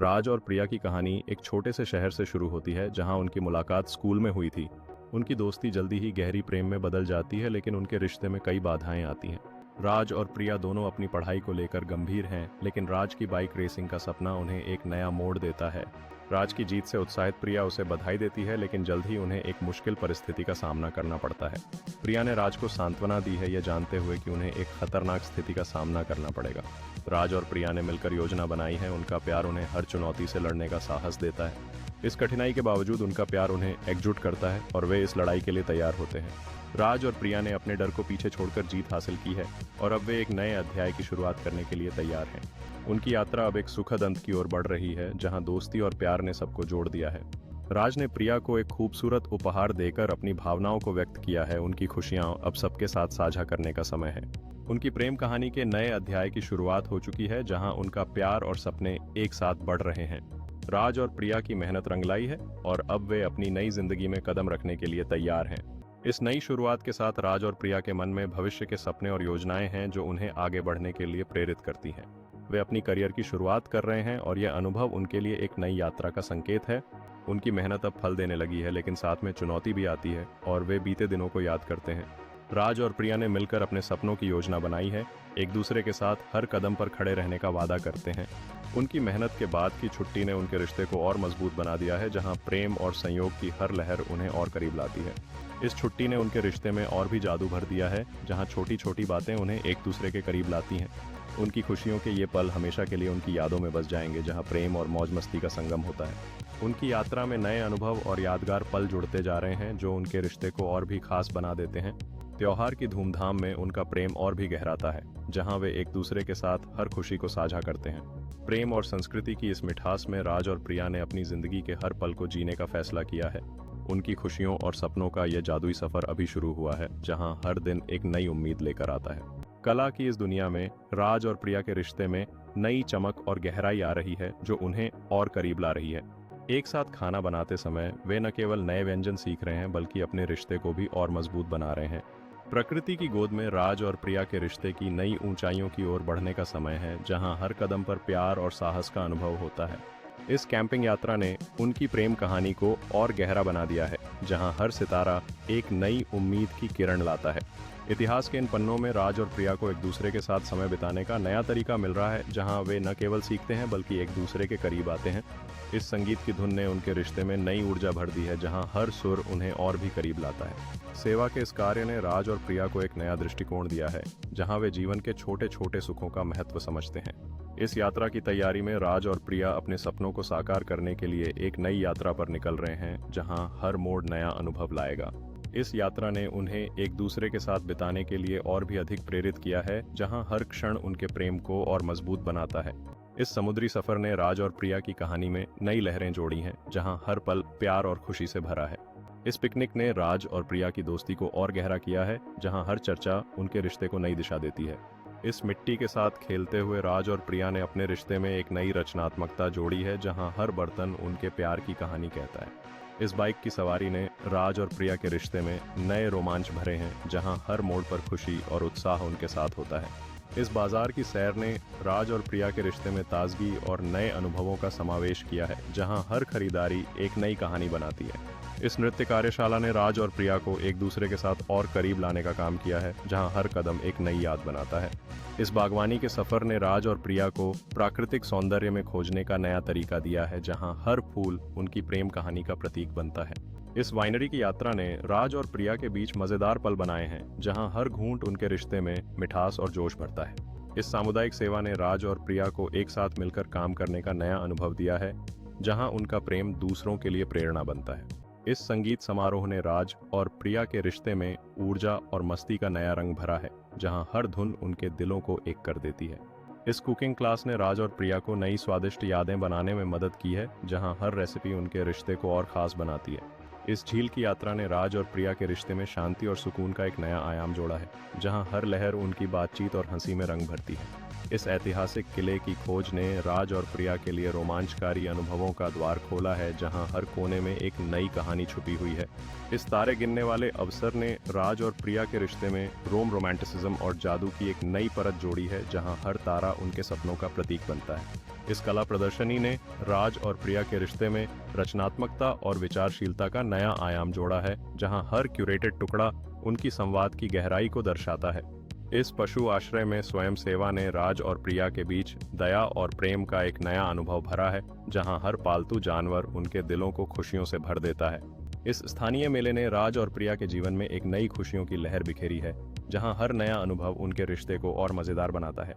राज और प्रिया की कहानी एक छोटे से शहर से शुरू होती है जहां उनकी मुलाकात स्कूल में हुई थी। उनकी दोस्ती जल्दी ही गहरी प्रेम में बदल जाती है, लेकिन उनके रिश्ते में कई बाधाएं आती हैं। राज और प्रिया दोनों अपनी पढ़ाई को लेकर गंभीर हैं, लेकिन राज की बाइक रेसिंग का सपना उन्हें एक नया मोड़ देता है। राज की जीत से उत्साहित प्रिया उसे बधाई देती है, लेकिन जल्द ही उन्हें एक मुश्किल परिस्थिति का सामना करना पड़ता है। प्रिया ने राज को सांत्वना दी है, यह जानते हुए कि उन्हें एक खतरनाक स्थिति का सामना करना पड़ेगा। राज और प्रिया ने मिलकर योजना बनाई है, उनका प्यार उन्हें हर चुनौती से लड़ने का साहस देता है। इस कठिनाई के बावजूद उनका प्यार उन्हें एकजुट करता है और वे इस लड़ाई के लिए तैयार होते हैं। राज और प्रिया ने अपने डर को पीछे छोड़कर जीत हासिल की है और अब वे एक नए अध्याय की शुरुआत करने के लिए तैयार हैं। उनकी यात्रा अब एक सुखद अंत की ओर बढ़ रही है, जहां दोस्ती और प्यार ने सबको जोड़ दिया है। राज ने प्रिया को एक खूबसूरत उपहार देकर अपनी भावनाओं को व्यक्त किया है। उनकी खुशियां अब सबके साथ साझा करने का समय है। उनकी प्रेम कहानी के नए अध्याय की शुरुआत हो चुकी है, जहां उनका प्यार और सपने एक साथ बढ़ रहे हैं। राज और प्रिया की मेहनत रंग लाई है और अब वे अपनी नई जिंदगी में कदम रखने के लिए तैयार हैं। इस नई शुरुआत के साथ राज और प्रिया के मन में भविष्य के सपने और योजनाएं हैं जो उन्हें आगे बढ़ने के लिए प्रेरित करती हैं। वे अपनी करियर की शुरुआत कर रहे हैं और यह अनुभव उनके लिए एक नई यात्रा का संकेत है। उनकी मेहनत अब फल देने लगी है, लेकिन साथ में चुनौती भी आती है और वे बीते दिनों को याद करते हैं। राज और प्रिया ने मिलकर अपने सपनों की योजना बनाई है, एक दूसरे के साथ हर कदम पर खड़े रहने का वादा करते हैं। उनकी मेहनत के बाद की छुट्टी ने उनके रिश्ते को और मजबूत बना दिया है, जहां प्रेम और संयोग की हर लहर उन्हें और करीब लाती है। इस छुट्टी ने उनके रिश्ते में और भी जादू भर दिया है, जहां छोटी छोटी बातें उन्हें एक दूसरे के करीब लाती हैं। उनकी खुशियों के ये पल हमेशा के लिए उनकी यादों में बस जाएंगे, जहां प्रेम और मौज मस्ती का संगम होता है। उनकी यात्रा में नए अनुभव और यादगार पल जुड़ते जा रहे हैं, जो उनके रिश्ते को और भी खास बना देते हैं। त्योहार की धूमधाम में उनका प्रेम और भी गहराता है, जहां वे एक दूसरे के साथ हर खुशी को साझा करते हैं। प्रेम और संस्कृति की इस मिठास में राज और प्रिया ने अपनी जिंदगी के हर पल को जीने का फैसला किया है। उनकी खुशियों और सपनों का यह जादुई सफर अभी शुरू हुआ है, जहां हर दिन एक नई उम्मीद लेकर आता है। कला की इस दुनिया में राज और प्रिया के रिश्ते में नई चमक और गहराई आ रही है, जो उन्हें और करीब ला रही है। एक साथ खाना बनाते समय वे न केवल नए व्यंजन सीख रहे हैं, बल्कि अपने रिश्ते को भी और मजबूत बना रहे हैं। प्रकृति की गोद में राज और प्रिया के रिश्ते की नई ऊंचाइयों की ओर बढ़ने का समय है, जहां हर कदम पर प्यार और साहस का अनुभव होता है। इस कैंपिंग यात्रा ने उनकी प्रेम कहानी को और गहरा बना दिया है, जहां हर सितारा एक नई उम्मीद की किरण लाता है। इतिहास के इन पन्नों में राज और प्रिया को एक दूसरे के साथ समय बिताने का नया तरीका मिल रहा है, जहां वे न केवल सीखते हैं बल्कि एक दूसरे के करीब आते हैं। इस संगीत की धुन ने उनके रिश्ते में नई ऊर्जा भर दी है, जहां हर सुर उन्हें और भी करीब लाता है। सेवा के इस कार्य ने राज और प्रिया को एक नया दृष्टिकोण दिया है, जहां वे जीवन के छोटे छोटे सुखों का महत्व समझते हैं। इस यात्रा की तैयारी में राज और प्रिया अपने सपनों को साकार करने के लिए एक नई यात्रा पर निकल रहे हैं, जहां हर मोड़ नया अनुभव लाएगा। इस यात्रा ने उन्हें एक दूसरे के साथ बिताने के लिए और भी अधिक प्रेरित किया है, जहां हर क्षण उनके प्रेम को और मजबूत बनाता है। इस समुद्री सफर ने राज और प्रिया की कहानी में नई लहरें जोड़ी हैं, जहां हर पल प्यार और खुशी से भरा है। इस पिकनिक ने राज और प्रिया की दोस्ती को और गहरा किया है, जहां हर चर्चा उनके रिश्ते को नई दिशा देती है। इस मिट्टी के साथ खेलते हुए राज और प्रिया ने अपने रिश्ते में एक नई रचनात्मकता जोड़ी है, जहां हर बर्तन उनके प्यार की कहानी कहता है। इस बाइक की सवारी ने राज और प्रिया के रिश्ते में नए रोमांच भरे हैं, जहां हर मोड़ पर खुशी और उत्साह उनके साथ होता है। इस बाजार की सैर ने राज और प्रिया के रिश्ते में ताजगी और नए अनुभवों का समावेश किया है, जहां हर खरीदारी एक नई कहानी बनाती है। इस नृत्य कार्यशाला ने राज और प्रिया को एक दूसरे के साथ और करीब लाने का काम किया है, जहां हर कदम एक नई याद बनाता है। इस बागवानी के सफर ने राज और प्रिया को प्राकृतिक सौंदर्य में खोजने का नया तरीका दिया है, जहां हर फूल उनकी प्रेम कहानी का प्रतीक बनता है। इस वाइनरी की यात्रा ने राज और प्रिया के बीच मजेदार पल बनाए हैं, जहां हर घूंट उनके रिश्ते में मिठास और जोश भरता है। इस सामुदायिक सेवा ने राज और प्रिया को एक साथ मिलकर काम करने का नया अनुभव दिया है, जहां उनका प्रेम दूसरों के लिए प्रेरणा बनता है। इस संगीत समारोह ने राज और प्रिया के रिश्ते में ऊर्जा और मस्ती का नया रंग भरा है, जहां हर धुन उनके दिलों को एक कर देती है। इस कुकिंग क्लास ने राज और प्रिया को नई स्वादिष्ट यादें बनाने में मदद की है, जहां हर रेसिपी उनके रिश्ते को और खास बनाती है। इस झील की यात्रा ने राज और प्रिया के रिश्ते में शांति और सुकून का एक नया आयाम जोड़ा है, जहां हर लहर उनकी बातचीत और हंसी में रंग भरती है। इस ऐतिहासिक किले की खोज ने राज और प्रिया के लिए रोमांचकारी अनुभवों का द्वार खोला है, जहां हर कोने में एक नई कहानी छुपी हुई है। इस तारे गिनने वाले अवसर ने राज और प्रिया के रिश्ते में रोमांटिसिज्म और जादू की एक नई परत जोड़ी है, जहां हर तारा उनके सपनों का प्रतीक बनता है। इस कला प्रदर्शनी ने राज और प्रिया के रिश्ते में रचनात्मकता और विचारशीलता का नया आयाम जोड़ा है, जहां हर क्यूरेटेड टुकड़ा उनकी संवाद की गहराई को दर्शाता है। इस पशु आश्रय में स्वयं सेवा ने राज और प्रिया के बीच दया और प्रेम का एक नया अनुभव भरा है, जहां हर पालतू जानवर उनके दिलों को खुशियों से भर देता है। इस स्थानीय मेले ने राज और प्रिया के जीवन में एक नई खुशियों की लहर बिखेरी है, जहां हर नया अनुभव उनके रिश्ते को और मजेदार बनाता है।